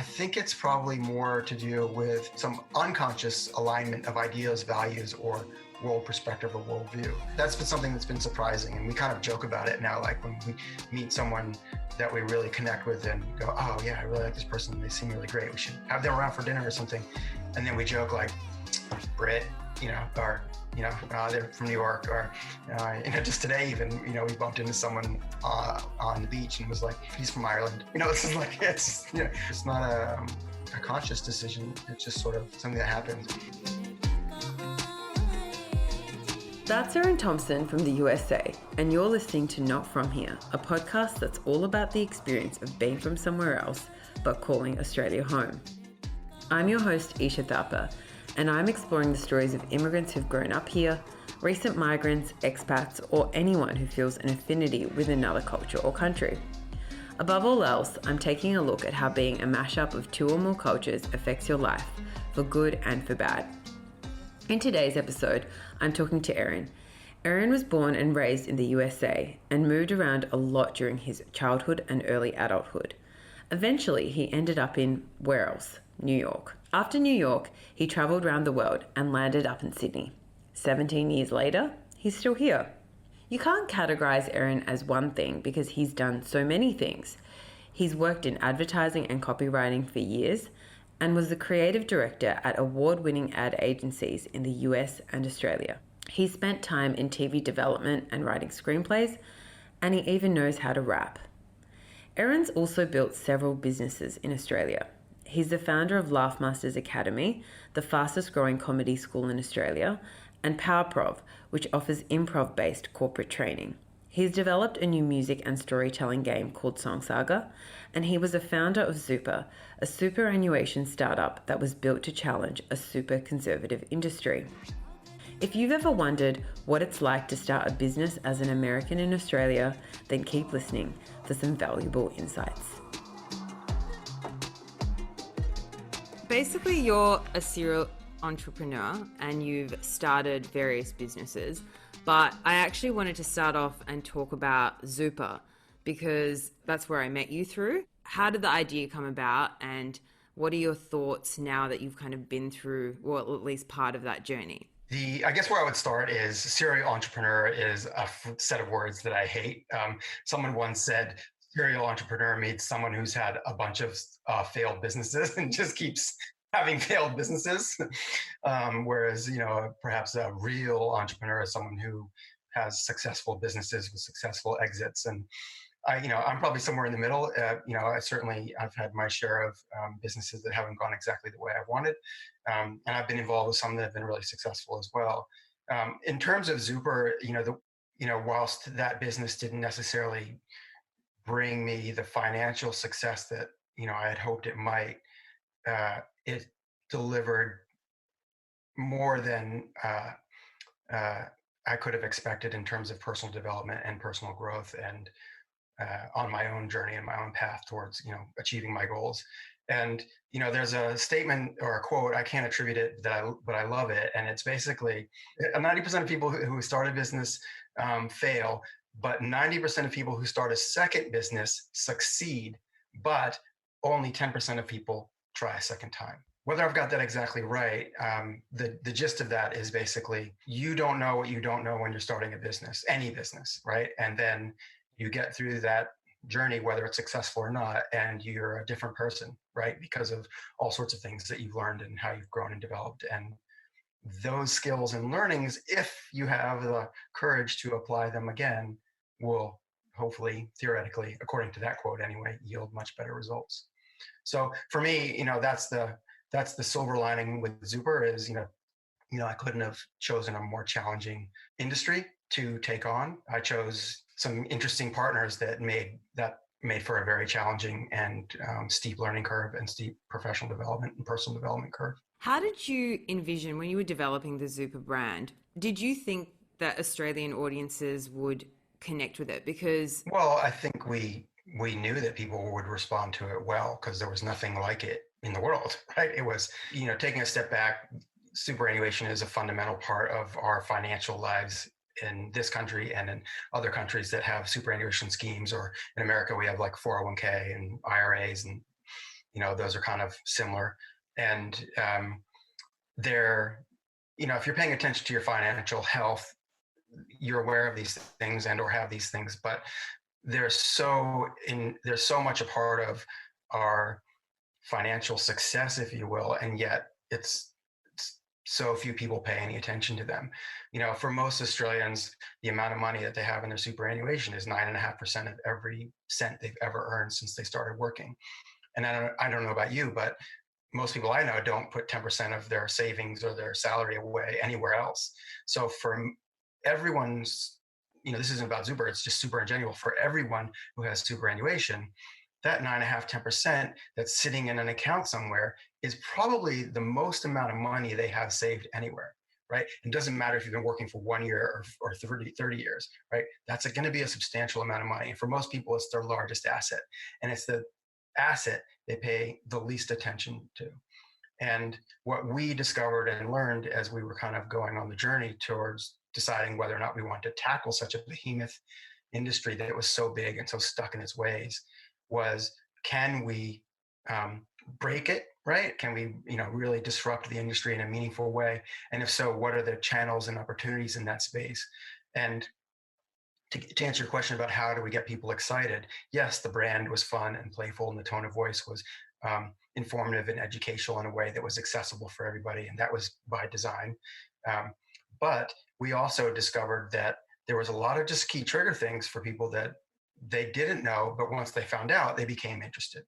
think it's probably more to do with some unconscious alignment of ideas, values, or world perspective or worldview. That's been something that's been surprising, and we kind of joke about it now. Like when we meet someone that we really connect with and go, oh yeah, I really like this person, they seem really great, we should have them around for dinner or something. And then we joke like, Brit, or they're from New York, or just today even, we bumped into someone on the beach and was like, he's from Ireland. This is like, it's not a conscious decision. It's just sort of something that happens. That's Eran Thomson from the USA, and you're listening to Not From Here, a podcast that's all about the experience of being from somewhere else, but calling Australia home. I'm your host, Esha Thaper, and I'm exploring the stories of immigrants who've grown up here, recent migrants, expats, or anyone who feels an affinity with another culture or country. Above all else, I'm taking a look at how being a mashup of two or more cultures affects your life, for good and for bad. In today's episode, I'm talking to Eran. Eran was born and raised in the USA and moved around a lot during his childhood and early adulthood. Eventually, he ended up in, where else? New York. After New York, he travelled around the world and landed up in Sydney. 17 years later, he's still here. You can't categorise Eran as one thing because he's done so many things. He's worked in advertising and copywriting for years and was the creative director at award-winning ad agencies in the US and Australia. He's spent time in TV development and writing screenplays, and he even knows how to rap. Eran's also built several businesses in Australia. He's the founder of Laughmasters Academy, the fastest growing comedy school in Australia, and PowerProv, which offers improv-based corporate training. He's developed a new music and storytelling game called Song Saga, and he was a founder of Zooper, a superannuation startup that was built to challenge a super conservative industry. If you've ever wondered what it's like to start a business as an American in Australia, then keep listening for some valuable insights. Basically, you're a serial entrepreneur and you've started various businesses. But I actually wanted to start off and talk about Zooper because that's where I met you through. How did the idea come about, and what are your thoughts now that you've kind of been through, or at least part of that journey? I guess where I would start is serial entrepreneur is a set of words that I hate. Someone once said serial entrepreneur means someone who's had a bunch of failed businesses and just keeps having failed businesses. Whereas, perhaps a real entrepreneur is someone who has successful businesses with successful exits. And I'm probably somewhere in the middle. I've had my share of businesses that haven't gone exactly the way I wanted. And I've been involved with some that have been really successful as well. In terms of Zooper, whilst that business didn't necessarily bring me the financial success that, I had hoped it might, it delivered more than I could have expected in terms of personal development and personal growth, and on my own journey and my own path towards, achieving my goals. And, there's a statement or a quote, I can't attribute it, but I love it. And it's basically 90% of people who start a business fail, but 90% of people who start a second business succeed, but only 10% of people try a second time. Whether I've got that exactly right, the gist of that is basically you don't know what you don't know when you're starting a business, any business, right? And then you get through that journey, whether it's successful or not, and you're a different person, right? Because of all sorts of things that you've learned and how you've grown and developed. And those skills and learnings, if you have the courage to apply them again, will hopefully, theoretically, according to that quote anyway, yield much better results. So for me, that's the silver lining with Zooper is, I couldn't have chosen a more challenging industry to take on. I chose some interesting partners that made for a very challenging and steep learning curve and steep professional development and personal development curve. How did you envision when you were developing the Zooper brand? Did you think that Australian audiences would connect with it? Because I think we knew that people would respond to it well because there was nothing like it in the world, right? It was, taking a step back, superannuation is a fundamental part of our financial lives in this country and in other countries that have superannuation schemes, or in America, we have like 401k and IRAs and, those are kind of similar. And they're, if you're paying attention to your financial health, you're aware of these things and or have these things, but there's so much a part of our financial success, if you will, and yet it's so few people pay any attention to them. For most Australians, the amount of money that they have in their superannuation is 9.5% of every cent they've ever earned since they started working. And I don't know about you, but most people I know don't put 10% of their savings or their salary away anywhere else. So for everyone's, this isn't about Zooper, it's just super in general. For everyone who has superannuation, that 9.5%, 10% that's sitting in an account somewhere is probably the most amount of money they have saved anywhere, right? It doesn't matter if you've been working for 1 year or 30 years, right? That's going to be a substantial amount of money. And for most people, it's their largest asset. And it's the asset they pay the least attention to. And what we discovered and learned as we were kind of going on the journey towards deciding whether or not we want to tackle such a behemoth industry that was so big and so stuck in its ways was, can we break it, right? Can we, really disrupt the industry in a meaningful way? And if so, what are the channels and opportunities in that space? And to answer your question about how do we get people excited, yes, the brand was fun and playful, and the tone of voice was informative and educational in a way that was accessible for everybody, and that was by design. But we also discovered that there was a lot of just key trigger things for people that they didn't know, but once they found out, they became interested.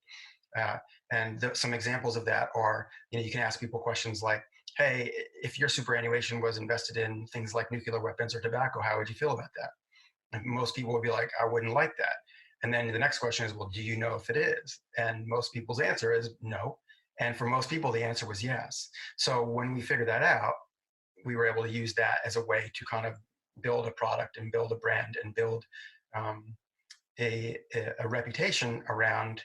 And some examples of that are, you can ask people questions like, hey, if your superannuation was invested in things like nuclear weapons or tobacco, how would you feel about that? And most people would be like, I wouldn't like that. And then the next question is, well, do you know if it is? And most people's answer is no. And for most people, the answer was yes. So when we figured that out, we were able to use that as a way to kind of build a product and build a brand and build a reputation around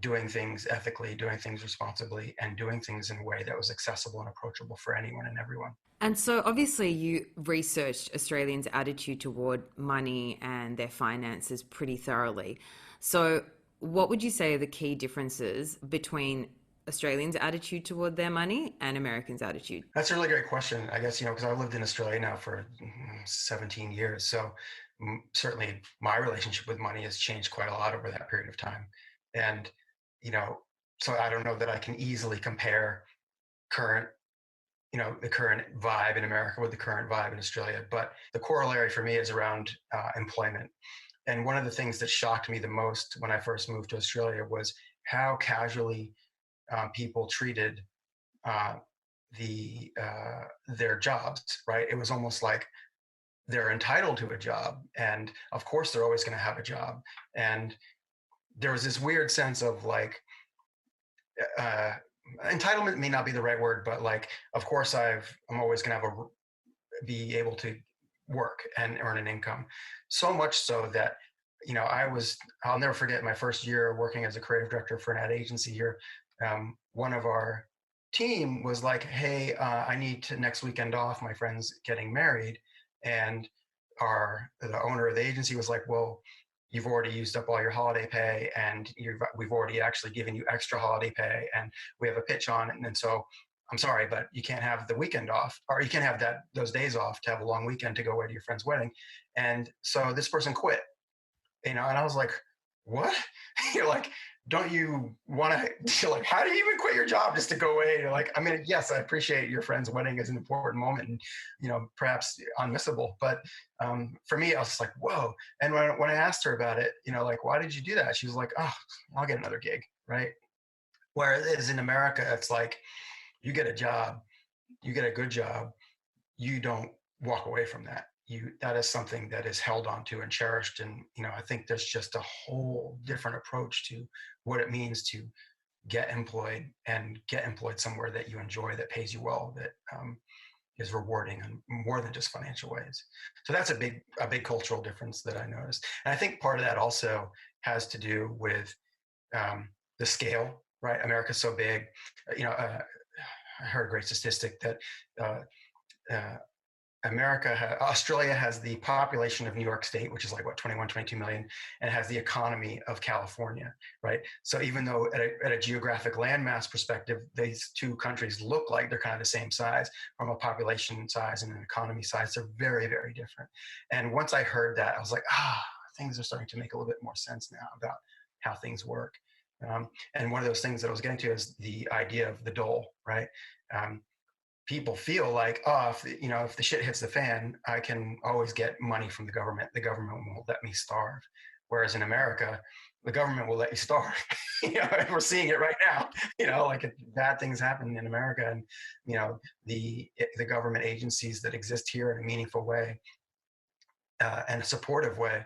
doing things ethically, doing things responsibly, and doing things in a way that was accessible and approachable for anyone and everyone. And so obviously you researched Australians' attitude toward money and their finances pretty thoroughly. So what would you say are the key differences between Australians' attitude toward their money and Americans' attitude? That's a really great question. I guess, because I've lived in Australia now for 17 years. So certainly my relationship with money has changed quite a lot over that period of time. And, so I don't know that I can easily compare the current vibe in America with the current vibe in Australia. But the corollary for me is around employment. And one of the things that shocked me the most when I first moved to Australia was how casually people treated their jobs, right? It was almost like they're entitled to a job. And of course, they're always going to have a job. And there was this weird sense of like, entitlement may not be the right word, but like, of course, I'm always going to be able to work and earn an income. So much so that, I'll never forget my first year working as a creative director for an ad agency here. One of our team was like, hey, I need to next weekend off. My friend's getting married. And the owner of the agency was like, well, you've already used up all your holiday pay, and we've already actually given you extra holiday pay, and we have a pitch on it. And so I'm sorry, but you can't have the weekend off, or you can't have those days off to have a long weekend to go away to your friend's wedding. And so this person quit, and I was like, what? You're like, don't you want to, like, how do you even quit your job just to go away? You're like, I mean, yes, I appreciate your friend's wedding is an important moment and, perhaps unmissable. But for me, I was just like, whoa. And when I asked her about it, like, why did you do that? She was like, oh, I'll get another gig, right? Whereas in America, it's like, you get a job, you get a good job, you don't walk away from that. That is something that is held onto and cherished. And, I think there's just a whole different approach to what it means to get employed and get employed somewhere that you enjoy, that pays you well, that is rewarding in more than just financial ways. So that's a big cultural difference that I noticed. And I think part of that also has to do with the scale, right? America's so big. I heard a great statistic that Australia has the population of New York State, which is like what, 21, 22 million, and has the economy of California, right? So even though at a geographic landmass perspective, these two countries look like they're kind of the same size, from a population size and an economy size, they're very, very different. And once I heard that, I was like, things are starting to make a little bit more sense now about how things work. And one of those things that I was getting to is the idea of the dole, right? People feel like, if the shit hits the fan, I can always get money from the government. The government won't let me starve. Whereas in America, the government will let you starve. And we're seeing it right now. Like bad things happen in America, and the government agencies that exist here in a meaningful way and a supportive way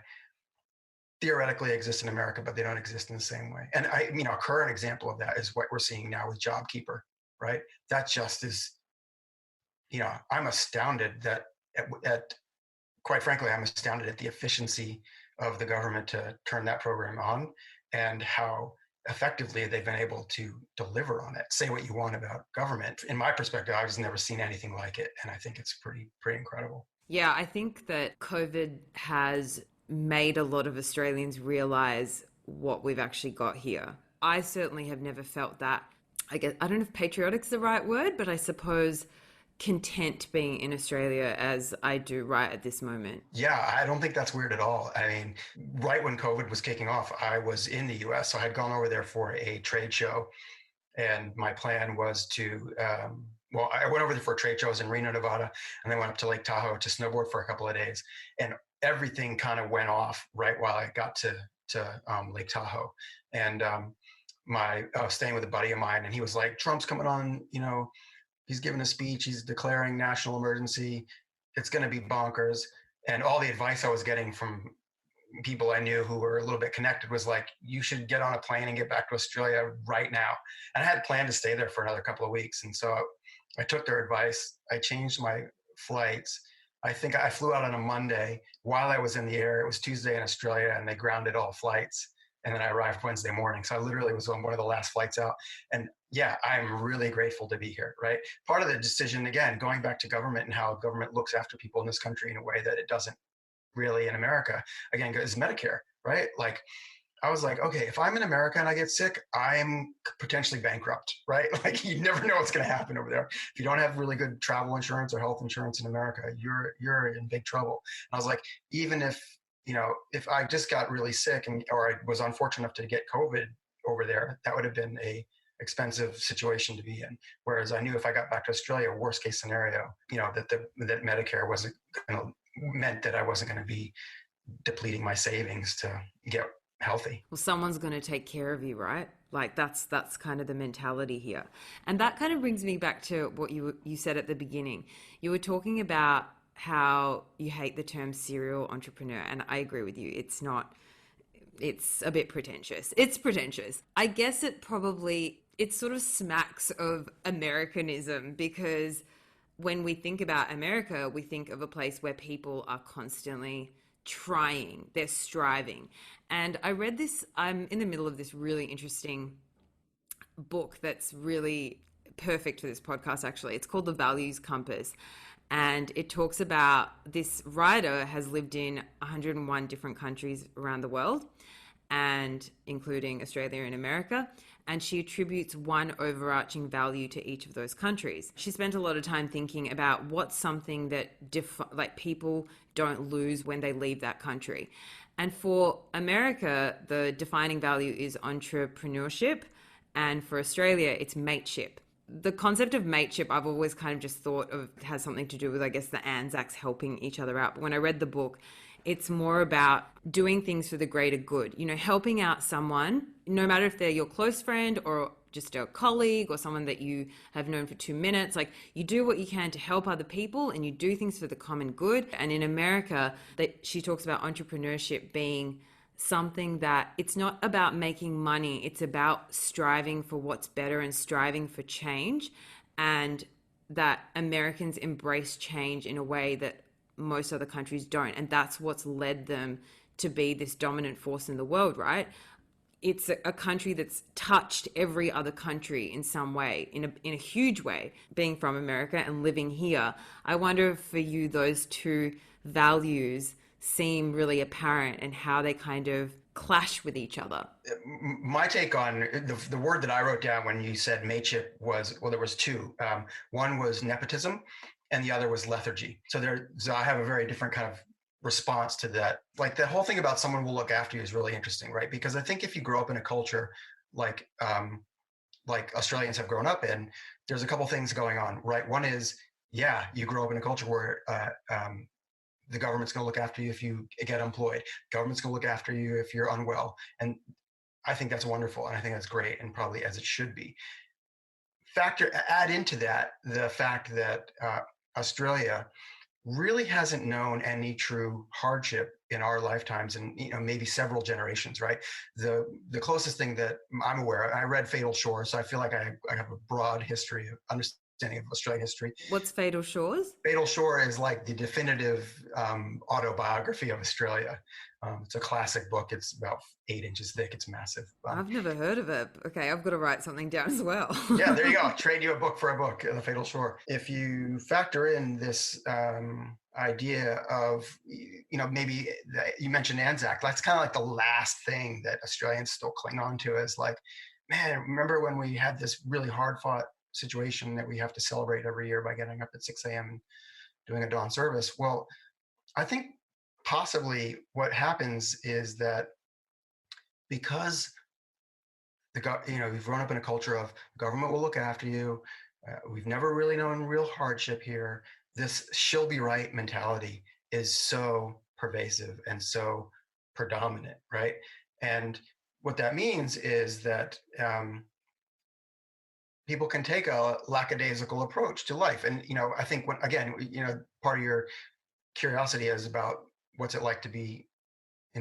theoretically exist in America, but they don't exist in the same way. And a current example of that is what we're seeing now with JobKeeper, right? That just is. I'm astounded that quite frankly, I'm astounded at the efficiency of the government to turn that program on and how effectively they've been able to deliver on it. Say what you want about government. In my perspective, I've just never seen anything like it. And I think it's pretty incredible. Yeah, I think that COVID has made a lot of Australians realize what we've actually got here. I certainly have never felt that. I don't know if patriotic's the right word, but I suppose content being in Australia as I do right at this moment. Yeah, I don't think that's weird at all. I mean, right when COVID was kicking off, I was in the US. So I had gone over there for a trade show. And my plan was to, I went over there for a trade show. I was in Reno, Nevada, and then went up to Lake Tahoe to snowboard for a couple of days. And everything kind of went off right while I got to Lake Tahoe. And I was staying with a buddy of mine, and he was like, Trump's coming on, he's giving a speech, he's declaring national emergency, it's going to be bonkers. And all the advice I was getting from people I knew who were a little bit connected was like, you should get on a plane and get back to Australia right now. And I had planned to stay there for another couple of weeks. And so I took their advice. I changed my flights. I think I flew out on a Monday. While I was in the air, it was Tuesday in Australia, and they grounded all flights. And then I arrived Wednesday morning. So I literally was on one of the last flights out. And yeah, I'm really grateful to be here, right? Part of the decision, again, going back to government and how government looks after people in this country in a way that it doesn't really in America, again, is Medicare, right? Like, I was like, okay, if I'm in America and I get sick, I'm potentially bankrupt, right? Like, you never know what's going to happen over there. If you don't have really good travel insurance or health insurance in America, you're in big trouble. And I was like, even if I just got really sick or I was unfortunate enough to get COVID over there, that would have been a expensive situation to be in. Whereas I knew if I got back to Australia, worst case scenario, that Medicare wasn't meant that I wasn't going to be depleting my savings to get healthy. Well, someone's going to take care of you, right? Like that's kind of the mentality here. And that kind of brings me back to what you said at the beginning. You were talking about how you hate the term serial entrepreneur, and I agree with you. It's a bit pretentious. It's pretentious. I guess it sort of smacks of Americanism, because when we think about America, we think of a place where people are constantly trying, they're striving. And I read this, I'm in the middle of this really interesting book that's really perfect for this podcast, actually. It's called The Values Compass. And it talks about this writer has lived in 101 different countries around the world, and including Australia and America. And she attributes one overarching value to each of those countries. She spent a lot of time thinking about what's something that people don't lose when they leave that country. And for America, the defining value is entrepreneurship. And for Australia, it's mateship. The concept of mateship, I've always kind of just thought of has something to do with, I guess, the Anzacs helping each other out. But when I read the book, it's more about doing things for the greater good, helping out someone, no matter if they're your close friend or just a colleague or someone that you have known for 2 minutes. Like, you do what you can to help other people and you do things for the common good. And in America, she talks about entrepreneurship being something that it's not about making money. It's about striving for what's better and striving for change, and that Americans embrace change in a way that most other countries don't. And that's what's led them to be this dominant force in the world, right? it's a country that's touched every other country in some way, in a huge way, being from America and living here. I wonder if for you those two values seem really apparent and how they kind of clash with each other. My take on the word that I wrote down when you said mateship was, well, there was two. One was nepotism and the other was lethargy. So I have a very different kind of response to that. Like the whole thing about someone will look after you is really interesting, right? Because I think if you grow up in a culture like Australians have grown up in, there's a couple things going on, right? One is, yeah, you grow up in a culture where the government's going to look after you if you get employed. Government's going to look after you if you're unwell. And I think that's wonderful. And I think that's great, and probably as it should be. Add into that the fact that Australia really hasn't known any true hardship in our lifetimes, and maybe several generations, right? The closest thing that I'm aware of, I read Fatal Shore, so I feel like I have a broad history of understanding of Australian history. What's Fatal Shores? Fatal Shore is like the definitive autobiography of Australia. It's a classic book. It's about 8 inches thick. It's massive. I've never heard of it. Okay, I've got to write something down as well. Yeah, there you go. Trade you a book for a book, The Fatal Shore. If you factor in this idea of, maybe you mentioned Anzac, that's kind of like the last thing that Australians still cling on to, is like, man, remember when we had this really hard fought situation that we have to celebrate every year by getting up at 6 a.m. and doing a dawn service? Well, I think possibly what happens is that because we've grown up in a culture of government will look after you. We've never really known real hardship here. This she'll be right mentality is so pervasive and so predominant, right? And what that means is that people can take a lackadaisical approach to life. And, I think part of your curiosity is about what's it like to be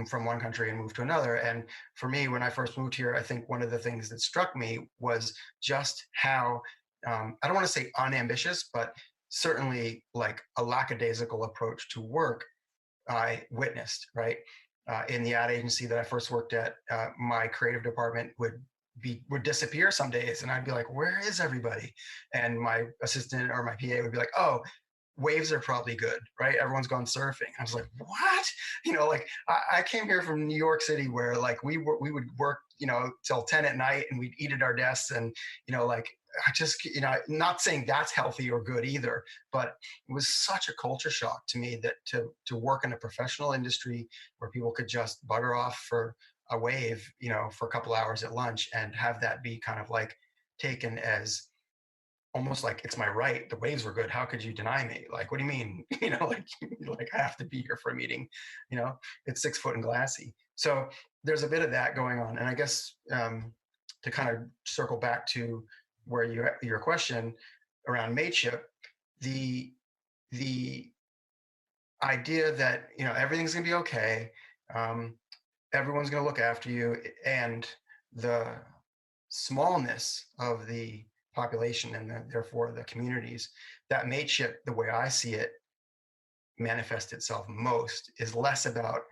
from one country and move to another. And for me, when I first moved here, I think one of the things that struck me was just how, I don't want to say unambitious, but certainly like a lackadaisical approach to work I witnessed, right? In the ad agency that I first worked at, my creative department would disappear some days, and I'd be like, where is everybody? And my assistant or my PA would be like, oh, waves are probably good, right? Everyone's gone surfing. I was like, what? I came here from New York City where like we would work, till 10 at night, and we'd eat at our desks, and I just, not saying that's healthy or good either, but it was such a culture shock to me that to work in a professional industry where people could just bugger off for a wave, for a couple hours at lunch, and have that be kind of like taken as almost like it's my right. The waves were good. How could you deny me? Like, what do you mean? Like I have to be here for a meeting. It's 6 foot and glassy. So there's a bit of that going on. And I guess to kind of circle back to where your question around mateship, the idea that everything's gonna be okay, everyone's gonna look after you, and the smallness of the population and therefore the communities, that mateship, the way I see it, manifests itself most is less about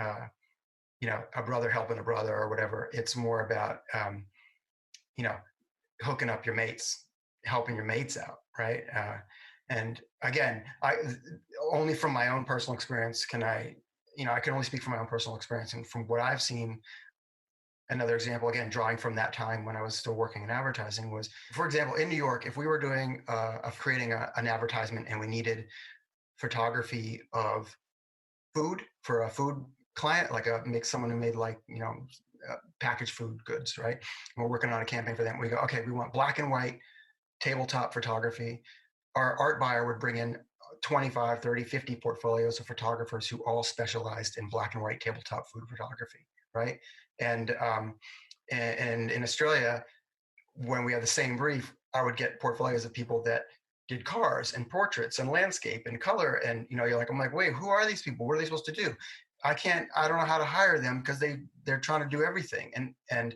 a brother helping a brother or whatever. It's more about hooking up your mates, helping your mates out, right? And again, I only from my own personal experience can I can only speak from my own personal experience, and from what I've seen. Another example, again, drawing from that time when I was still working in advertising, was, for example, in New York, if we were doing creating an advertisement and we needed photography of food for a food client, like someone who made packaged food goods, right? And we're working on a campaign for them. We go, okay, we want black and white tabletop photography. Our art buyer would bring in 25, 30, 50 portfolios of photographers who all specialized in black and white tabletop food photography, right? And in Australia, when we had the same brief, I would get portfolios of people that did cars and portraits and landscape and color. And, I'm like, wait, who are these people? What are they supposed to do? I don't know how to hire them because they're trying to do everything. And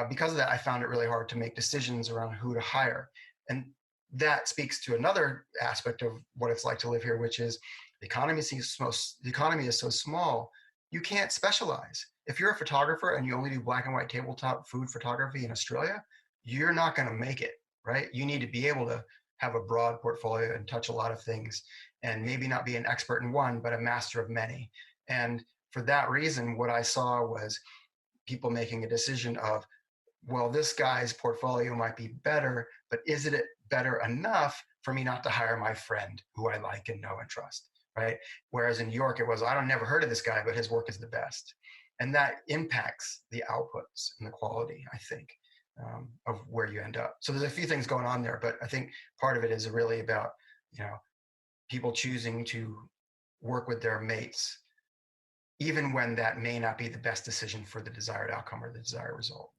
because of that, I found it really hard to make decisions around who to hire. And that speaks to another aspect of what it's like to live here, which is the economy is so small. you can't specialize. If you're a photographer and you only do black and white tabletop food photography in Australia, you're not going to make it, right? You need to be able to have a broad portfolio and touch a lot of things, and maybe not be an expert in one, but a master of many. And for that reason, what I saw was people making a decision of, well, this guy's portfolio might be better, but is it better enough for me not to hire my friend who I like and know and trust, right? Whereas in New York, it was, I don't never heard of this guy, but his work is the best. And that impacts the outputs and the quality, I think, of where you end up. So there's a few things going on there, but I think part of it is really about, people choosing to work with their mates, even when that may not be the best decision for the desired outcome or the desired result.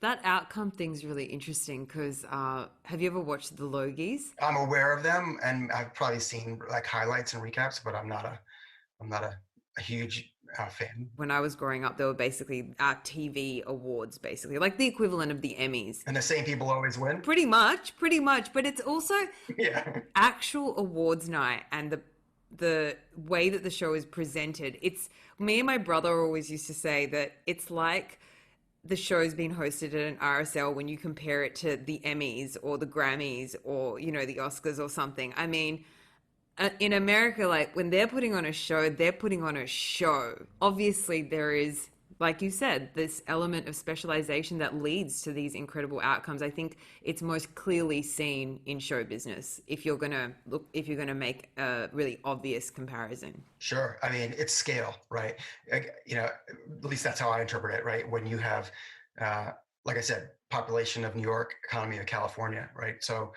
That outcome thing's really interesting because have you ever watched the Logies? I'm aware of them, and I've probably seen like highlights and recaps, but I'm not a huge fan. When I was growing up, they were basically our TV awards, basically like the equivalent of the Emmys. And the same people always win? Pretty much. But it's also actual awards night, and the way that the show is presented. It's me and my brother always used to say that it's like the show's been hosted at an RSL when you compare it to the Emmys or the Grammys or, the Oscars or something. I mean, in America, like when they're putting on a show, they're putting on a show. Obviously, there is, like you said, this element of specialization that leads to these incredible outcomes. I think it's most clearly seen in show business if you're going to make a really obvious comparison. Sure. I mean, it's scale, right? At least that's how I interpret it, right? When you have, like I said, population of New York, economy of California, right? So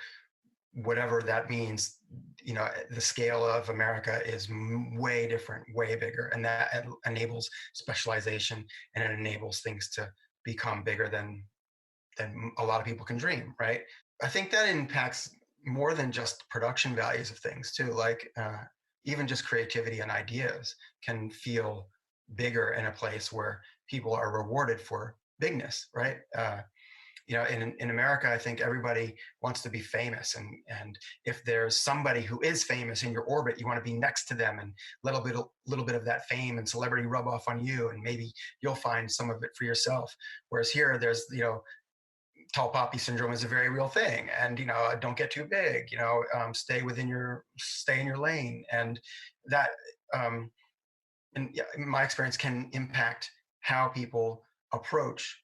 whatever that means, the scale of America is way different, way bigger, and that enables specialization, and it enables things to become bigger than a lot of people can dream, right? I think that impacts more than just production values of things too. Like even just creativity and ideas can feel bigger in a place where people are rewarded for bigness, right? In America, I think everybody wants to be famous. And if there's somebody who is famous in your orbit, you want to be next to them and little bit of that fame and celebrity rub off on you. And maybe you'll find some of it for yourself. Whereas here, there's, tall poppy syndrome is a very real thing. And, don't get too big, stay in your lane. And that, in my experience, can impact how people approach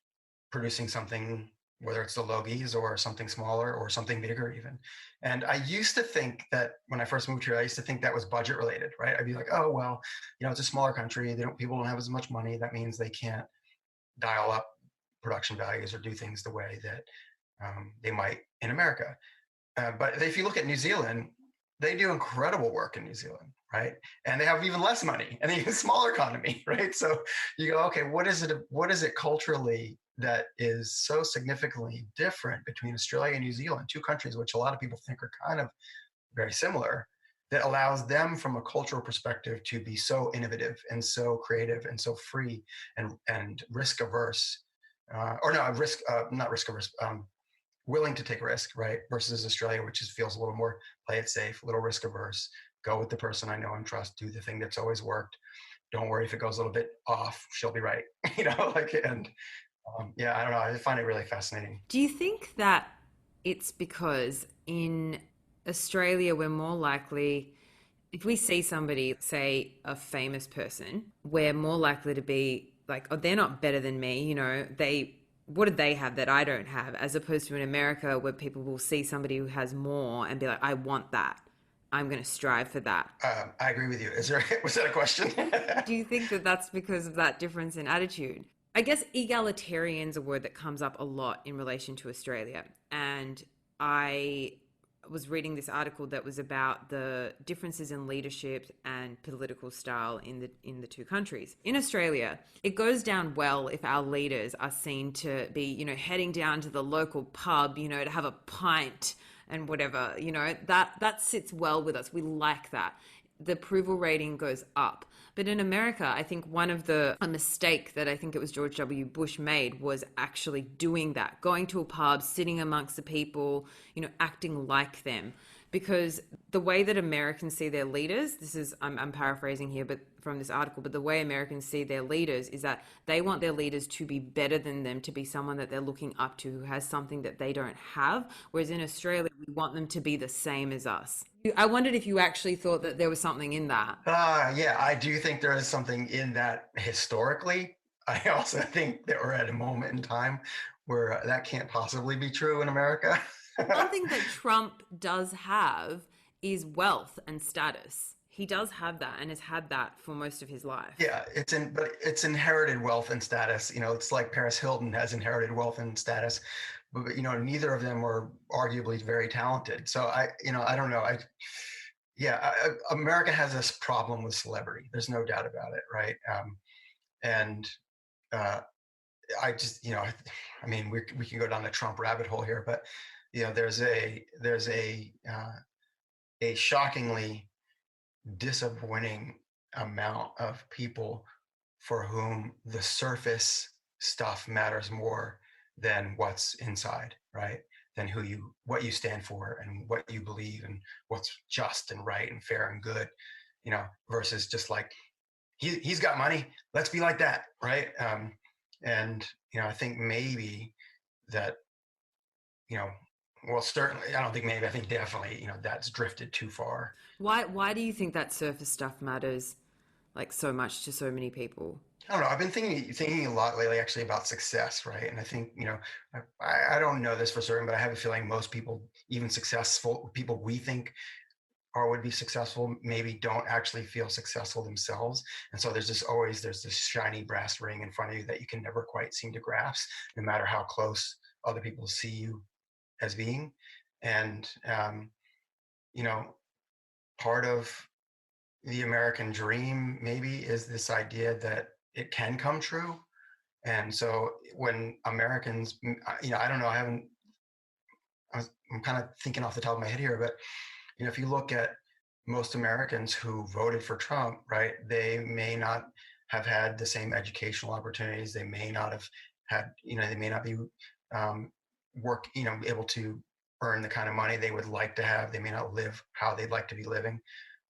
producing something, whether it's the Logies or something smaller or something bigger even. And I used to think that when I first moved here, I used to think that was budget related, right? I'd be like, oh, well, it's a smaller country. People don't have as much money. That means they can't dial up production values or do things the way that they might in America. But if you look at New Zealand, they do incredible work in New Zealand, right? And they have even less money and even smaller economy, right? So you go, okay, what is it culturally that is so significantly different between Australia and New Zealand, two countries which a lot of people think are kind of very similar, that allows them from a cultural perspective to be so innovative and so creative and so free and risk averse, not risk averse, willing to take risk, right? Versus Australia, which feels a little more play it safe, a little risk averse, go with the person I know and trust, do the thing that's always worked. Don't worry if it goes a little bit off, she'll be right, I don't know. I find it really fascinating. Do you think that it's because in Australia, we're more likely, if we see somebody, say a famous person, we're more likely to be like, oh, they're not better than me. What do they have that I don't have? As opposed to in America, where people will see somebody who has more and be like, I want that. I'm going to strive for that. I agree with you. Was that a question? Do you think that that's because of that difference in attitude? I guess egalitarian is a word that comes up a lot in relation to Australia. And I was reading this article that was about the differences in leadership and political style in the two countries. In Australia, it goes down well if our leaders are seen to be, heading down to the local pub, to have a pint and whatever, that sits well with us. We like that. The approval rating goes up. But in America, I think a mistake that I think it was George W. Bush made was actually doing that, going to a pub, sitting amongst the people, acting like them. because the way that Americans see their leaders, this is, I'm paraphrasing here, but from this article, but the way Americans see their leaders is that they want their leaders to be better than them, to be someone that they're looking up to who has something that they don't have. Whereas in Australia, we want them to be the same as us. I wondered if you actually thought that there was something in that. Yeah, I do think there is something in that historically. I also think that we're at a moment in time where that can't possibly be true in America. One thing that Trump does have is wealth and status. He does have that and has had that for most of his life. Yeah, but it's inherited wealth and status. It's like Paris Hilton has inherited wealth and status, but neither of them were arguably very talented. So I don't know. America has this problem with celebrity. There's no doubt about it, right? And uh, I just, I mean, we can go down the Trump rabbit hole here, but there's a shockingly disappointing amount of people for whom the surface stuff matters more than what's inside, right? Than what you stand for and what you believe and what's just and right and fair and good, versus just like he's got money, let's be like that, right? And I think maybe that, well, certainly, I don't think maybe, I think definitely, that's drifted too far. Why do you think that surface stuff matters like so much to so many people? I don't know. I've been thinking a lot lately, actually, about success, right? And I think, I don't know this for certain, but I have a feeling most people, even successful people we think would be successful, maybe don't actually feel successful themselves. And so there's this shiny brass ring in front of you that you can never quite seem to grasp, no matter how close other people see you as being. And, part of the American dream maybe is this idea that it can come true. And so when Americans, I don't know, I'm kind of thinking off the top of my head here, but if you look at most Americans who voted for Trump, right, they may not have had the same educational opportunities. They may not have had, they may not be able to earn the kind of money they would like to have. They may not live how they'd like to be living,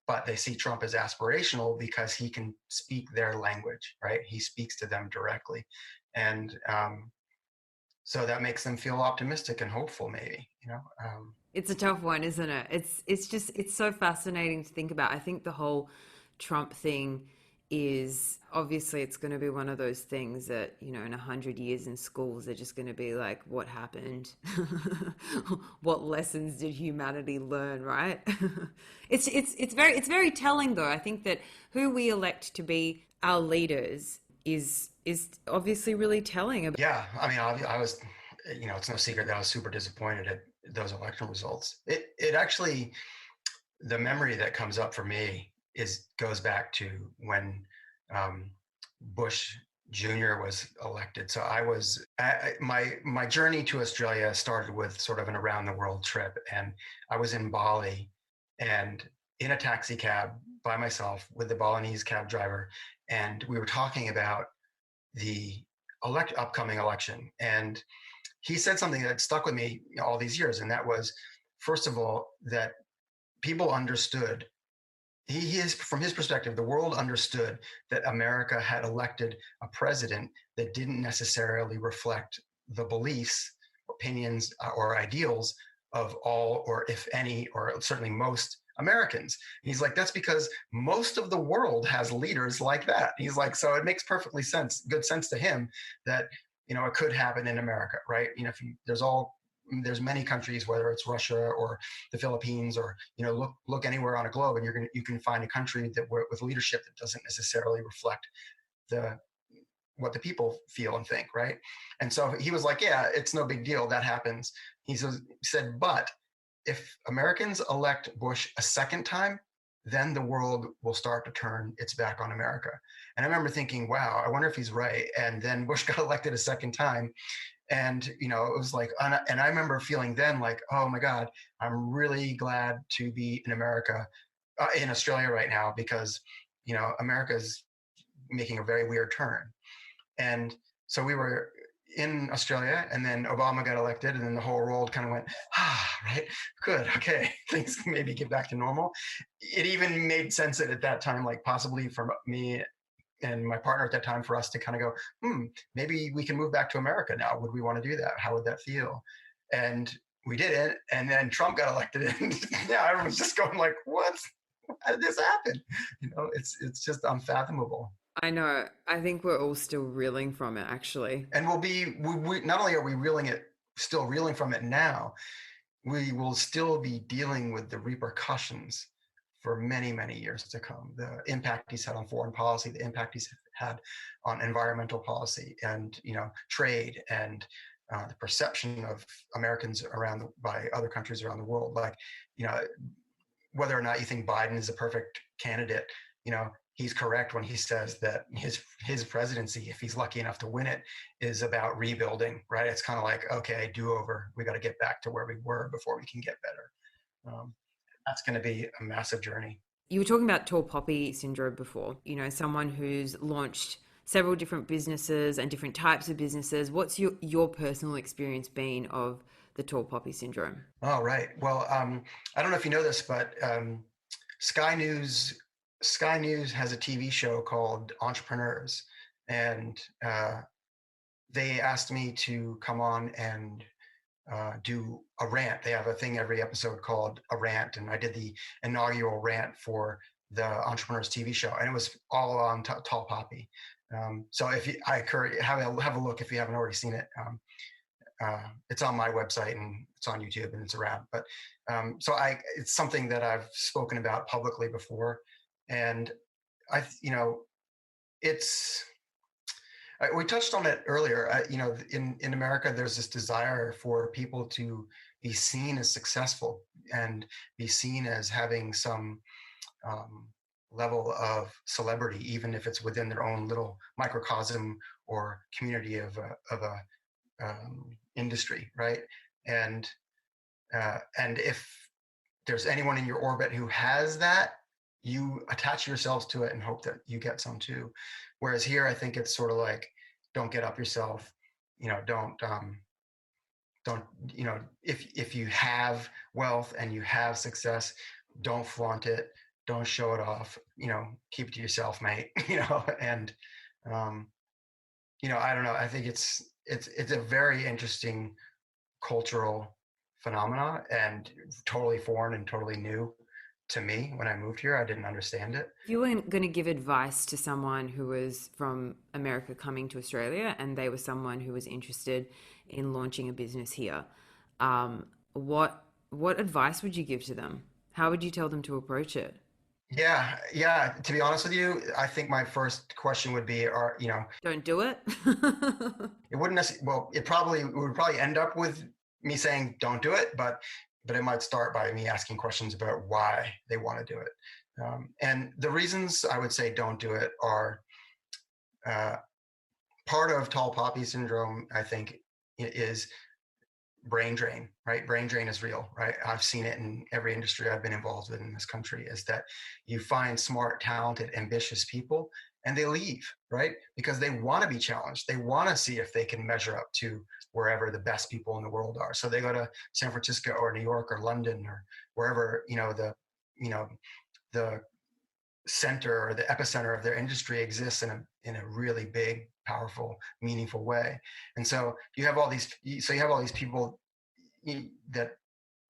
but they see Trump as aspirational because he can speak their language, right? He speaks to them directly. And so that makes them feel optimistic and hopeful, maybe, It's a tough one, isn't it? It's so fascinating to think about. I think the whole Trump thing is obviously it's going to be one of those things that, in 100 years in schools, they're just going to be like, what happened? What lessons did humanity learn, right? It's very telling though. I think that who we elect to be our leaders is obviously really telling about. Yeah. I mean, I was, it's no secret that I was super disappointed at those election results. It actually, the memory that comes up for me goes back to when Bush Jr. was elected. So my journey to Australia started with sort of an around the world trip, and I was in Bali and in a taxi cab by myself with the Balinese cab driver, and we were talking about the upcoming election. And he said something that stuck with me all these years, and that was, first of all, that people understood. He is, from his perspective, the world understood that America had elected a president that didn't necessarily reflect the beliefs, opinions, or ideals of all, or if any, or certainly most Americans. He's like, that's because most of the world has leaders like that. He's like, so it makes perfectly good sense to him that, it could happen in America, right? There's many countries, whether it's Russia or the Philippines, or look anywhere on a globe, and you can find a country with leadership that doesn't necessarily reflect what the people feel and think, right? And so he was like, yeah, it's no big deal, that happens. He said, but if Americans elect Bush a second time, then the world will start to turn its back on America. And I remember thinking, wow, I wonder if he's right. And then Bush got elected a second time. And, it was like, and I remember feeling then like, oh my God, I'm really glad to be in America, in Australia right now, because, America's making a very weird turn. And so we were, in Australia, and then Obama got elected, and then the whole world kind of went, right, good, okay, things can maybe get back to normal. It even made sense at that time, like possibly for me and my partner at that time, for us to kind of go, maybe we can move back to America now. Would we want to do that? How would that feel? And we didn't. And then Trump got elected, and yeah, everyone's just going like, what? How did this happen? It's just unfathomable. I know. I think we're all still reeling from it, actually. And we not only are we still reeling from it now, we will still be dealing with the repercussions for many, many years to come. The impact he's had on foreign policy, the impact he's had on environmental policy, and trade, and the perception of Americans by other countries around the world. Like, whether or not you think Biden is a perfect candidate, he's correct when he says that his presidency, if he's lucky enough to win it, is about rebuilding, right? It's kind of like, okay, do-over. We got to get back to where we were before we can get better. That's going to be a massive journey. You were talking about tall poppy syndrome before, someone who's launched several different businesses and different types of businesses. What's your personal experience been of the tall poppy syndrome? Oh, right. Well, I don't know if you know this, but Sky News has a TV show called Entrepreneurs, and they asked me to come on and do a rant. They have a thing every episode called a rant, and I did the inaugural rant for the Entrepreneurs TV show, and it was all on tall poppy. So if I have a look if you haven't already seen it. It's on my website, and it's on YouTube, and it's around. But it's something that I've spoken about publicly before, and we touched on it earlier. In America, there's this desire for people to be seen as successful and be seen as having some level of celebrity, even if it's within their own little microcosm or community of a industry, right? And if there's anyone in your orbit who has that, you attach yourselves to it and hope that you get some too. Whereas here, I think it's sort of like, don't get up yourself, don't, if you have wealth and you have success, don't flaunt it, don't show it off, keep it to yourself, mate, and, I don't know. I think it's a very interesting cultural phenomena, and totally foreign and totally new to me. When I moved here, I didn't understand it. If you weren't going to give advice to someone who was from America coming to Australia, and they were someone who was interested in launching a business here, what advice would you give to them? How would you tell them to approach it? Yeah. To be honest with you, I think my first question would be, don't do it. It wouldn't necessarily. Well, it would probably end up with me saying don't do it, but it might start by me asking questions about why they want to do it. And the reasons I would say don't do it are part of tall poppy syndrome, I think, is brain drain, right? Brain drain is real, right? I've seen it in every industry I've been involved with in this country, is that you find smart, talented, ambitious people and they leave, right? Because they want to be challenged. They want to see if they can measure up to wherever the best people in the world are. So they go to San Francisco or New York or London or wherever, the center or the epicenter of their industry exists in a really big, powerful, meaningful way. And so you have all these people that,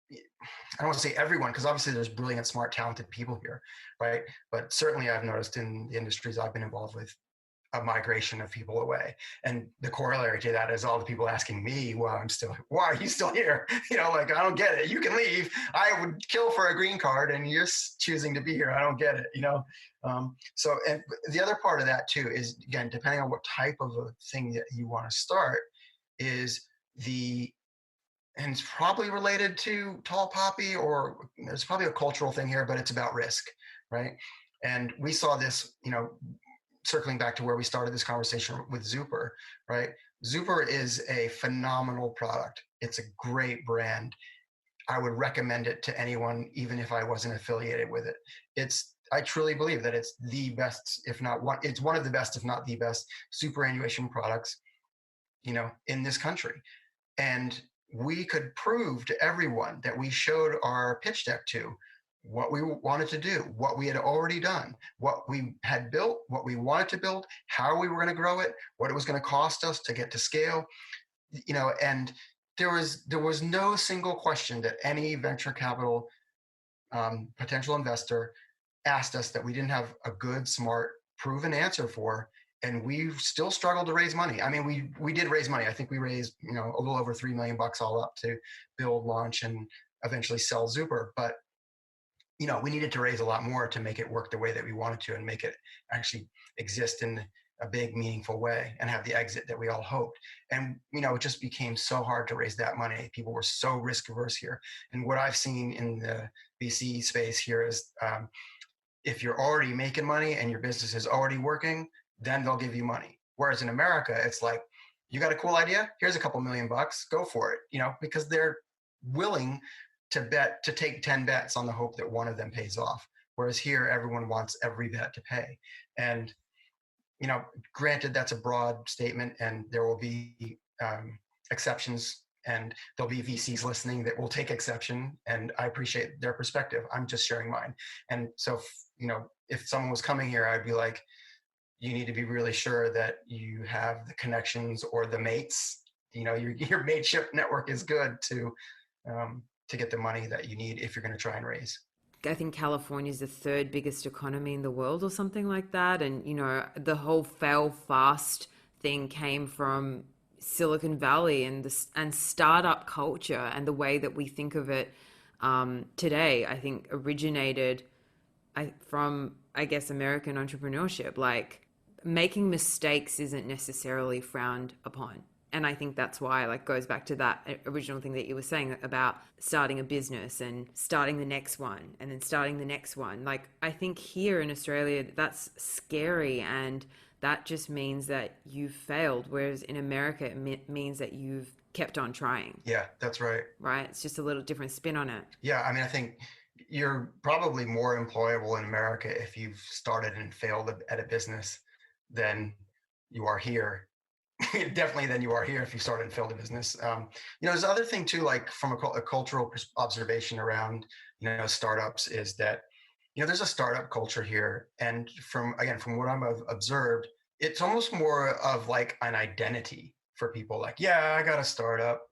I don't want to say everyone, because obviously there's brilliant, smart, talented people here, right? But certainly I've noticed in the industries I've been involved with, a migration of people away. And the corollary to that is all the people asking me, why are you still here? I don't get it. You can leave. I would kill for a green card and you're choosing to be here. I don't get it, So, and the other part of that too is, again, depending on what type of a thing that you want to start, is and it's probably related to tall poppy, or there's probably a cultural thing here, but it's about risk, right? And we saw this, circling back to where we started this conversation with Zooper, right? Zooper is a phenomenal product. It's a great brand. I would recommend it to anyone, even if I wasn't affiliated with it. I truly believe that it's the best, if not one, it's one of the best, if not the best superannuation products in this country. And we could prove to everyone that we showed our pitch deck to what we wanted to do, what we had already done, what we had built, what we wanted to build, how we were going to grow it, what it was going to cost us to get to scale, and there was no single question that any venture capital potential investor asked us that we didn't have a good, smart, proven answer for. And we still struggled to raise money. I mean, we did raise money. I think we raised, a little over $3 million all up to build, launch, and eventually sell Zooper. But, we needed to raise a lot more to make it work the way that we wanted to and make it actually exist in a big, meaningful way and have the exit that we all hoped. And, it just became so hard to raise that money. People were so risk averse here. And what I've seen in the VC space here is if you're already making money and your business is already working, then they'll give you money. Whereas in America, it's like, you got a cool idea? Here's a couple $1 million, go for it, because they're willing to take 10 bets on the hope that one of them pays off. Whereas here, everyone wants every bet to pay. And, granted, that's a broad statement and there will be exceptions, and there'll be VCs listening that will take exception, and I appreciate their perspective. I'm just sharing mine. And so, if someone was coming here, I'd be like, you need to be really sure that you have the connections or the mates. Your mateship network is good to get the money that you need if you're going to try and raise. I think California is the third biggest economy in the world or something like that. And, the whole fail fast thing came from Silicon Valley and startup culture, and the way that we think of it today, I think originated from, I guess, American entrepreneurship. Like, making mistakes isn't necessarily frowned upon. And I think that's why, goes back to that original thing that you were saying about starting a business and starting the next one and then starting the next one. I think here in Australia, that's scary, and that just means that you've failed. Whereas in America, it means that you've kept on trying. Yeah, that's right. Right? It's just a little different spin on it. Yeah, I mean, I think you're probably more employable in America if you've started and failed at a business than you are here. Definitely than you are here if you started and failed a business. There's other thing too, like from a cultural observation around, startups, is that, there's a startup culture here. And from what I've observed, it's almost more of like an identity for people. Like, yeah, I got a startup,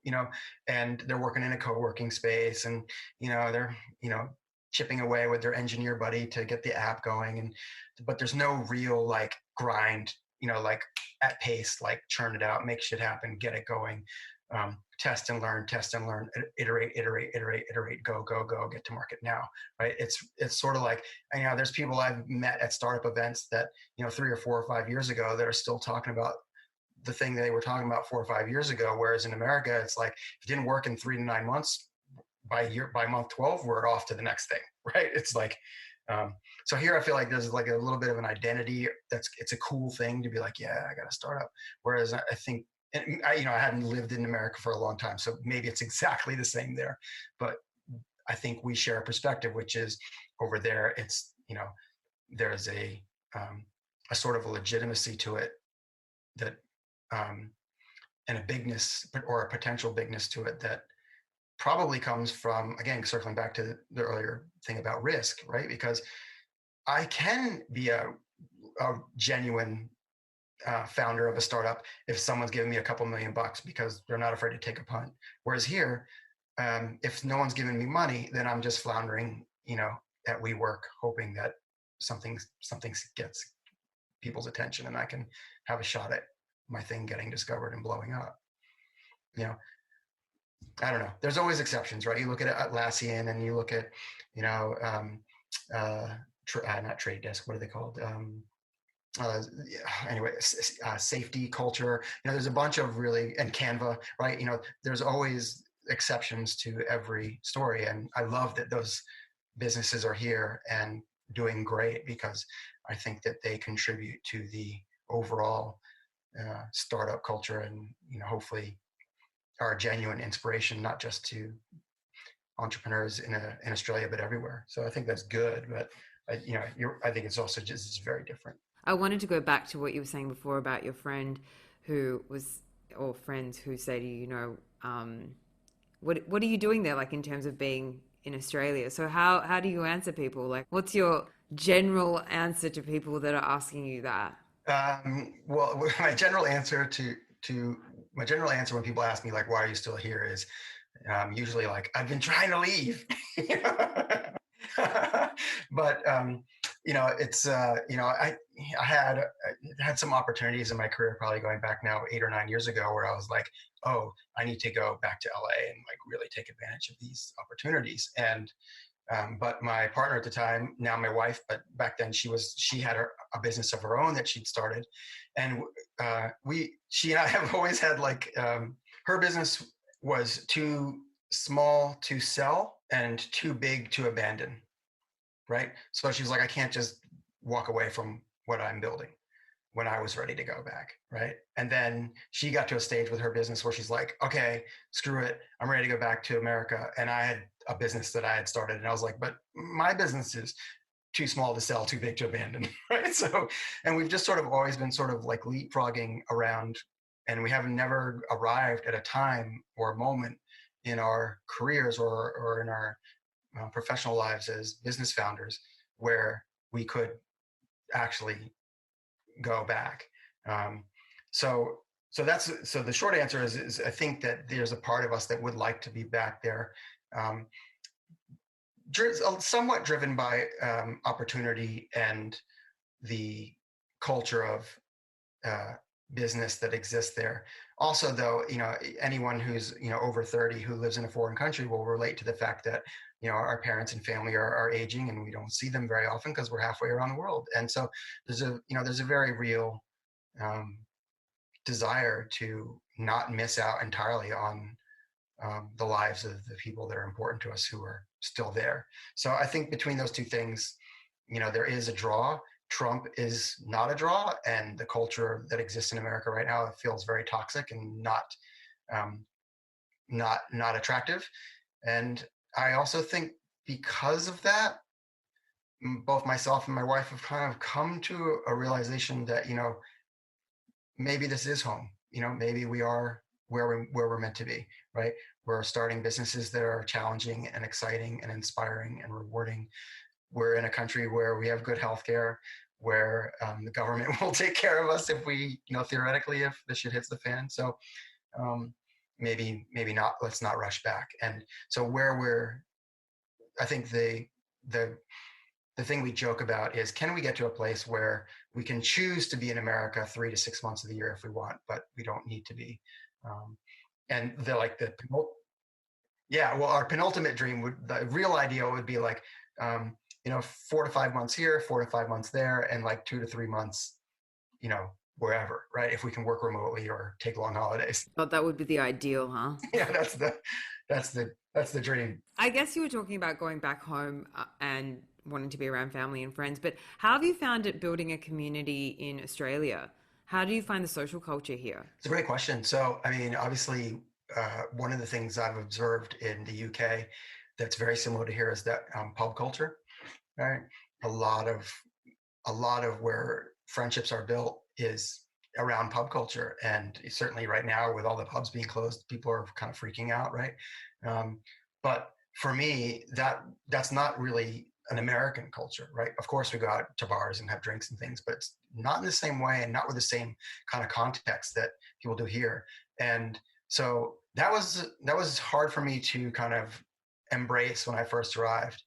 and they're working in a co-working space, and, they're, chipping away with their engineer buddy to get the app going. But there's no real grind, at pace, churn it out, make shit happen, get it going, test and learn, iterate, go, get to market now, right? It's sort of like, there's people I've met at startup events that, 3 or 4 or 5 years ago that are still talking about the thing they were talking about 4 or 5 years ago. Whereas in America, it's like, if it didn't work in 3 to 9 months, by month 12, we're off to the next thing, right? It's like, so here I feel like there's a little bit of an identity it's a cool thing to be like, yeah, I got a startup. Whereas I think, and I hadn't lived in America for a long time, so maybe it's exactly the same there. But I think we share a perspective, which is over there, it's, there's a sort of a legitimacy to it that, and a bigness or a potential bigness to it that probably comes from, again, circling back to the earlier thing about risk, right? Because I can be a genuine founder of a startup if someone's giving me a couple $1 million because they're not afraid to take a punt. Whereas here, if no one's giving me money, then I'm just floundering, at WeWork, hoping that something gets people's attention and I can have a shot at my thing getting discovered and blowing up. I don't know. There's always exceptions, right? You look at Atlassian and you look at, not Trade Desk. What are they called? Safety culture. There's a bunch of and Canva, right? There's always exceptions to every story. And I love that those businesses are here and doing great, because I think that they contribute to the overall startup culture, and, hopefully are a genuine inspiration, not just to entrepreneurs in Australia, but everywhere. So I think that's good. But I think it's very different. I wanted to go back to what you were saying before about your friend who was or friends who say to you, what are you doing there, like in terms of being in Australia? So how do you answer people? Like, what's your general answer to people that are asking you that? Well, my general answer to my general answer when people ask me like, why are you still here, is usually like, I've been trying to leave. But it's I had some opportunities in my career, probably going back now 8 or 9 years ago, where I was like, oh, I need to go back to LA and like really take advantage of these opportunities. And but my partner at the time, now my wife, but back then she had a business of her own that she'd started, and she and I have always had like, her business was too small to sell and too big to abandon, right? So she was like, I can't just walk away from what I'm building when I was ready to go back, right? And then she got to a stage with her business where she's like, okay, screw it, I'm ready to go back to America. And I had a business that I had started, and I was like, but my business is too small to sell, too big to abandon, right? So, and we've just sort of always been sort of like leapfrogging around, and we have never arrived at a time or a moment in our careers or in our professional lives as business founders where we could actually go back. Um, so so the short answer is I think that there's a part of us that would like to be back there, um, somewhat driven by opportunity and the culture of uh, business that exists there. Also, though, anyone who's over 30 who lives in a foreign country will relate to the fact that our parents and family are aging, and we don't see them very often because we're halfway around the world. And so there's a very real um, desire to not miss out entirely on the lives of the people that are important to us who are still there. So I think between those two things, there is a draw. Trump is not a draw, and the culture that exists in America right now feels very toxic and um, not attractive. And I also think because of that, both myself and my wife have kind of come to a realization that maybe this is home. Maybe we are where we're meant to be, right? We're starting businesses that are challenging and exciting and inspiring and rewarding. We're in a country where we have good healthcare, where the government will take care of us if we, theoretically, if the shit hits the fan. So um, maybe not. Let's not rush back. And so I think the thing we joke about is, can we get to a place where we can choose to be in America 3 to 6 months of the year if we want, but we don't need to be. Um, and yeah, well, our penultimate dream the real ideal would be like, 4 to 5 months here, 4 to 5 months there, and like 2 to 3 months, you know, wherever, right? If we can work remotely or take long holidays. But that would be the ideal, huh? Yeah, that's the dream. I guess you were talking about going back home and wanting to be around family and friends, but how have you found it building a community in Australia? How do you find the social culture here? It's a great question. So, I mean, obviously, one of the things I've observed in the UK that's very similar to here is that pub culture, right? A lot of where friendships are built is around pub culture, and certainly right now with all the pubs being closed, people are kind of freaking out, right? But for me, that's not really an American culture, right? Of course, we go out to bars and have drinks and things, but it's not in the same way and not with the same kind of context that people do here. And so that was hard for me to kind of embrace when I first arrived,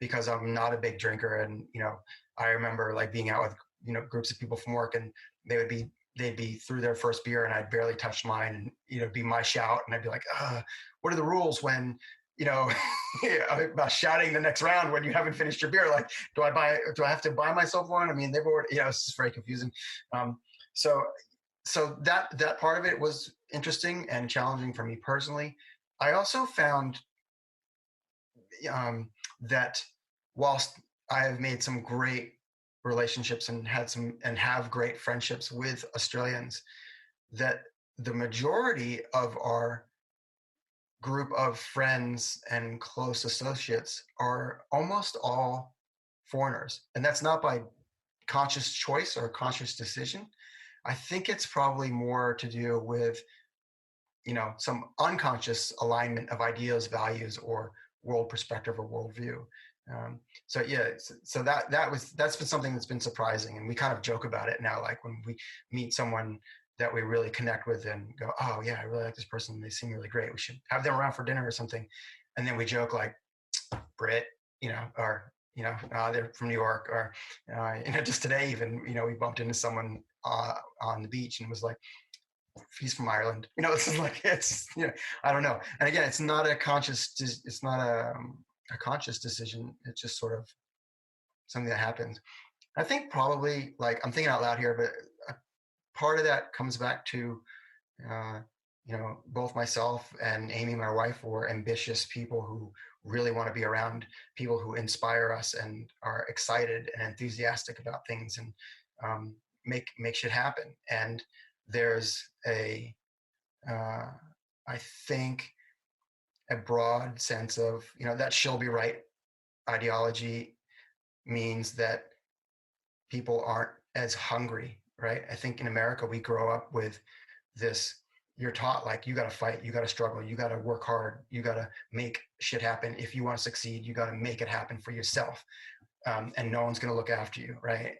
because I'm not a big drinker. And I remember like being out with groups of people from work, and they'd be through their first beer and I'd barely touched mine, and be my shout, and I'd be like, what are the rules when about shouting the next round when you haven't finished your beer? Like, do I have to buy myself one? I mean, they've already, it's just very confusing. So that part of it was interesting and challenging for me personally. I also found that whilst I have made some great relationships and have great friendships with Australians, that the majority of our group of friends and close associates are almost all foreigners. And that's not by conscious choice or conscious decision. I think it's probably more to do with some unconscious alignment of ideas, values, or world perspective or worldview. So yeah, so that's been something that's been surprising, and we kind of joke about it now. Like when we meet someone that we really connect with and go, oh yeah, I really like this person. They seem really great. We should have them around for dinner or something. And then we joke like, Brit, or they're from New York, or just today even, we bumped into someone on the beach and was like, he's from Ireland. This is like, I don't know. And again, it's not a conscious decision. It's just sort of something that happens. I think probably, like, I'm thinking out loud here, but part of that comes back to, both myself and Amy, my wife, were ambitious people who really want to be around people who inspire us and are excited and enthusiastic about things, and make shit happen. And there's I think, a broad sense of, that she'll be right ideology means that people aren't as hungry, right? I think in America, we grow up with this, you're taught like, you got to fight, you got to struggle, you got to work hard, you got to make shit happen. If you want to succeed, you got to make it happen for yourself. And no one's going to look after you, right?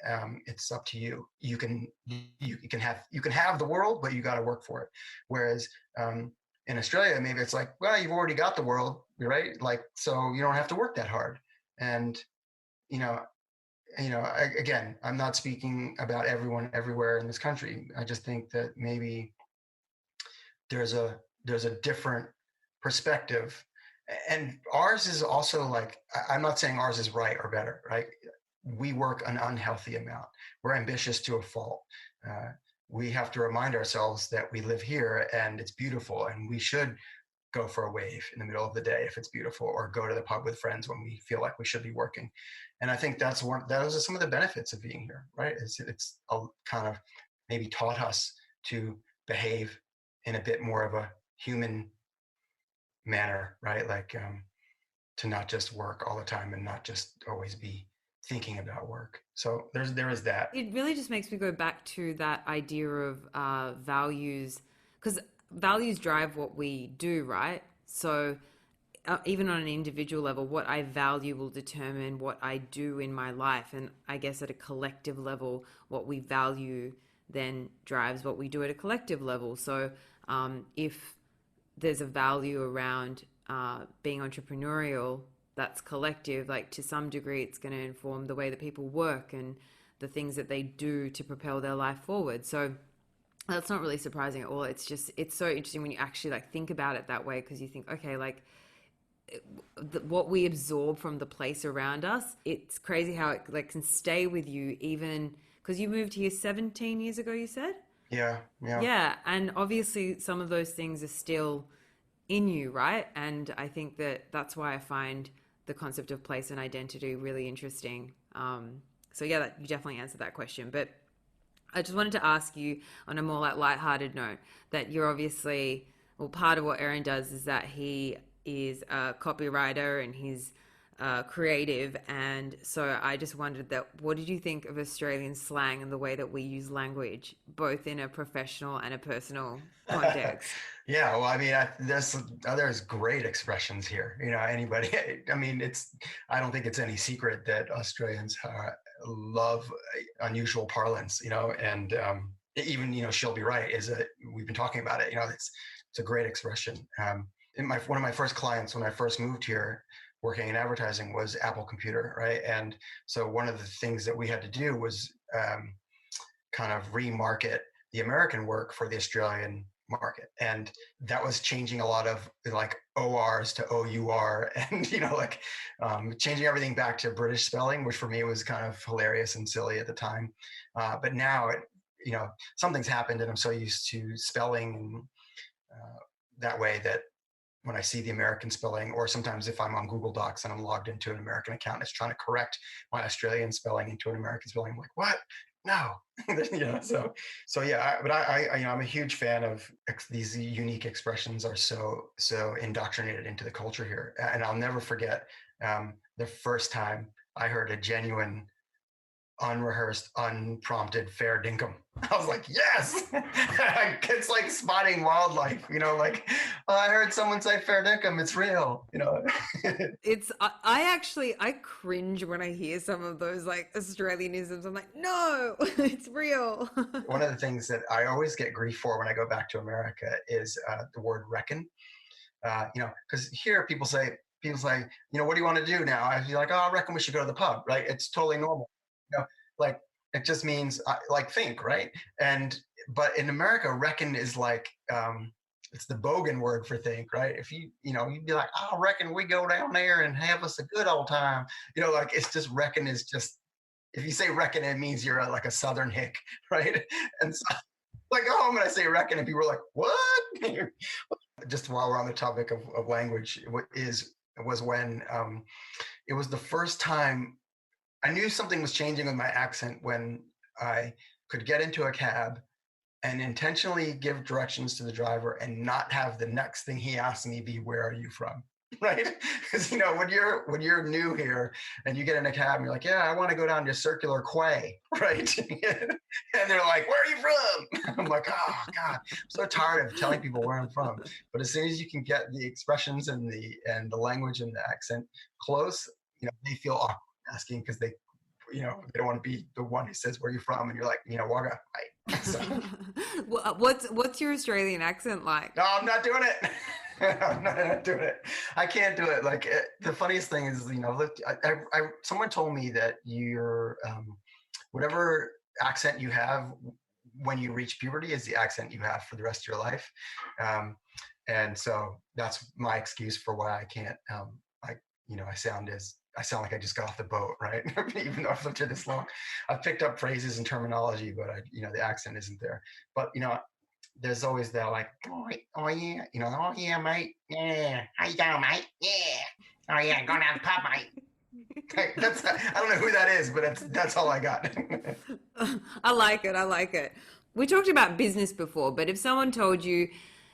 It's up to you. You can have the world, but you got to work for it. Whereas in Australia, maybe it's like, well, you've already got the world, right? Like, so you don't have to work that hard. And again, I'm not speaking about everyone everywhere in this country. I just think that maybe there's a different perspective. And ours is also like, I'm not saying ours is right or better, right? We work an unhealthy amount. We're ambitious to a fault. We have to remind ourselves that we live here and it's beautiful, and we should go for a wave in the middle of the day if it's beautiful, or go to the pub with friends when we feel like we should be working. And I think those are some of the benefits of being here, right? It's a kind of maybe taught us to behave in a bit more of a human manner, right? Like to not just work all the time and not just always be thinking about work. So there is that. It really just makes me go back to that idea of values, because values drive what we do, right? So even on an individual level, what I value will determine what I do in my life. And I guess at a collective level, what we value then drives what we do at a collective level. So if there's a value around being entrepreneurial, that's collective. Like to some degree, it's going to inform the way that people work and the things that they do to propel their life forward. So that's not really surprising at all. It's just, it's so interesting when you actually like think about it that way, because you think, okay, like what we absorb from the place around us, it's crazy how it like can stay with you, even because you moved here 17 years ago, you said? Yeah, and obviously some of those things are still in you, right? And I think that that's why I find the concept of place and identity really interesting. So yeah, you definitely answered that question. But I just wanted to ask you on a more like lighthearted note that you're obviously, well, part of what Eran does is that he is a copywriter and he's creative. And so I just wondered that, what did you think of Australian slang and the way that we use language, both in a professional and a personal context? Yeah, well, I mean, there's great expressions here. Anybody. I mean, I don't think it's any secret that Australians love unusual parlance. And even she'll be right. We've been talking about it. It's a great expression. One of my first clients when I first moved here, working in advertising, was Apple Computer, right? And so one of the things that we had to do was kind of remarket the American work for the Australian market, and that was changing a lot of like ORs to OUR, and changing everything back to British spelling, which for me was kind of hilarious and silly at the time. But now something's happened, and I'm so used to spelling and that way that when I see the American spelling, or sometimes if I'm on Google Docs and I'm logged into an American account, it's trying to correct my Australian spelling into an American spelling. I'm like, what? No. So yeah, but I'm a huge fan of these unique expressions are so indoctrinated into the culture here. And I'll never forget the first time I heard a genuine, unrehearsed, unprompted fair dinkum, I was like, yes. It's like spotting wildlife, like, oh, I heard someone say fair dinkum, it's real, I cringe when I hear some of those like Australianisms. I'm like, no, it's real. One of the things that I always get grief for when I go back to America is the word reckon. Because here people say, what do you want to do now? I'd be like, oh, I reckon we should go to the pub, right? It's totally normal, like it just means like think, right? But in America, reckon is like it's the bogan word for think, right? If you'd be like, I reckon we go down there and have us a good old time, like it's just reckon is just if you say reckon, it means you're like a Southern hick, right? And so like, oh, when I say reckon, and people are like, what? Just while we're on the topic of language, was when it was the first time I knew something was changing with my accent when I could get into a cab and intentionally give directions to the driver and not have the next thing he asked me be, where are you from? Right? Because when you're new here and you get in a cab and you're like, yeah, I want to go down to Circular Quay, right? And they're like, where are you from? I'm like, oh God, I'm so tired of telling people where I'm from. But as soon as you can get the expressions and the language and the accent close, they feel awkward asking because they don't want to be the one who says where you're from, and you're like, Wagga, right? So, What's your Australian accent like? no, I'm not doing it. I'm not doing it. I can't do it. Like the funniest thing is, someone told me that your whatever accent you have when you reach puberty is the accent you have for the rest of your life. And so that's my excuse for why I can't. I sound like I just got off the boat, right? Even though I've lived here this long, I've picked up phrases and terminology, but the accent isn't there. But there's always that like, oh yeah, oh yeah, mate, yeah, how you going, mate? Yeah, oh yeah, going down the pub, mate. I don't know who that is, but that's all I got. I like it. We talked about business before, but if someone told you,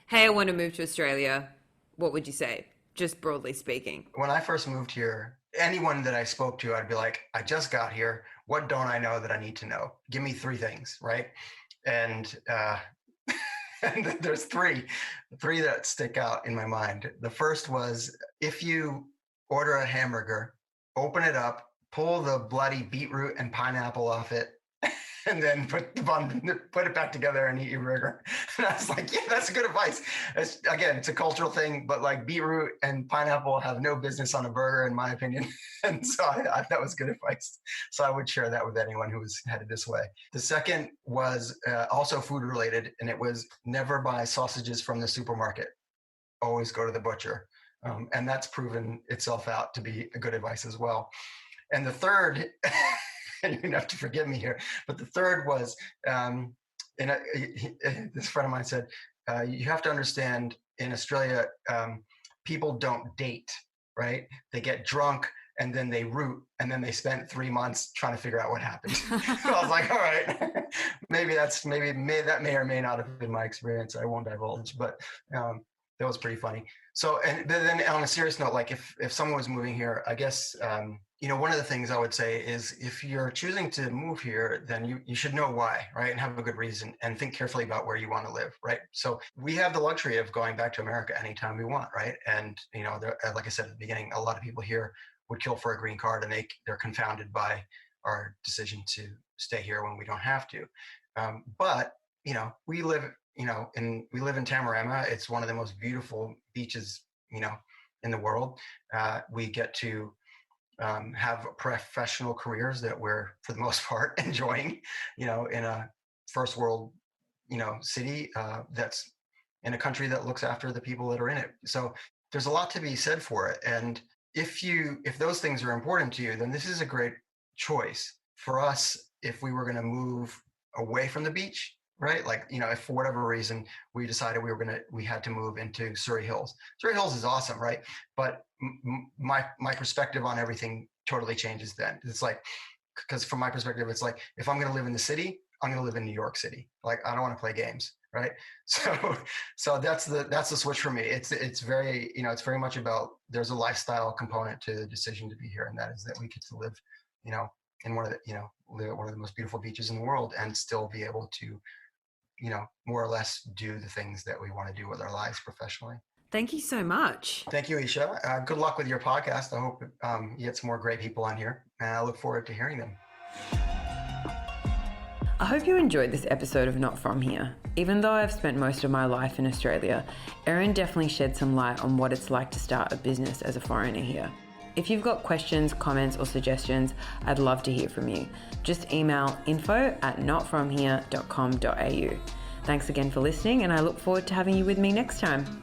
hey, I want to move to Australia, what would you say? Just broadly speaking. When I first moved here, anyone that I spoke to, I'd be like, I just got here. What don't I know that I need to know? Give me 3 things, right? And and there's three that stick out in my mind. The first was, if you order a hamburger, open it up, pull the bloody beetroot and pineapple off it, and then put it back together and eat your burger. And I was like, yeah, that's good advice. It's a cultural thing, but like beetroot and pineapple have no business on a burger, in my opinion. And so I that was good advice. So I would share that with anyone who was headed this way. The second was also food related, and it was never buy sausages from the supermarket. Always go to the butcher. And that's proven itself out to be a good advice as well. And the third, you're gonna have to forgive me here, but the third was, this friend of mine said, you have to understand, in Australia, people don't date, right? They get drunk and then they root, and then they spent 3 months trying to figure out what happened. So I was like, all right, maybe that may or may not have been my experience. I won't divulge, but that was pretty funny. So, and then on a serious note, like if someone was moving here, I guess, one of the things I would say is, if you're choosing to move here, then you should know why, right? And have a good reason, and think carefully about where you want to live, right? So we have the luxury of going back to America anytime we want, right? And, like I said at the beginning, a lot of people here would kill for a green card, and they're confounded by our decision to stay here when we don't have to. But, we live in Tamarama. It's one of the most beautiful beaches, in the world. We get to have professional careers that we're, for the most part, enjoying, in a first world, city that's in a country that looks after the people that are in it. So there's a lot to be said for it. And if those things are important to you, then this is a great choice. For us, if we were going to move away from the beach, right? Like, if for whatever reason we decided we had to move into Surrey Hills. Surrey Hills is awesome, right? But my perspective on everything totally changes then. It's like, because from my perspective, it's like, if I'm going to live in the city, I'm going to live in New York City. Like, I don't want to play games, right? So that's the switch for me. It's very, it's very much about, there's a lifestyle component to the decision to be here, and that is that we get to live, in one of the, live at one of the most beautiful beaches in the world and still be able to, more or less do the things that we want to do with our lives professionally. Thank you so much. Thank you, Esha. Good luck with your podcast. I hope you get some more great people on here, and I look forward to hearing them. I hope you enjoyed this episode of Not From Here. Even though I've spent most of my life in Australia, Eran definitely shed some light on what it's like to start a business as a foreigner here. If you've got questions, comments, or suggestions, I'd love to hear from you. Just email info@notfromhere.com.au. Thanks again for listening, and I look forward to having you with me next time.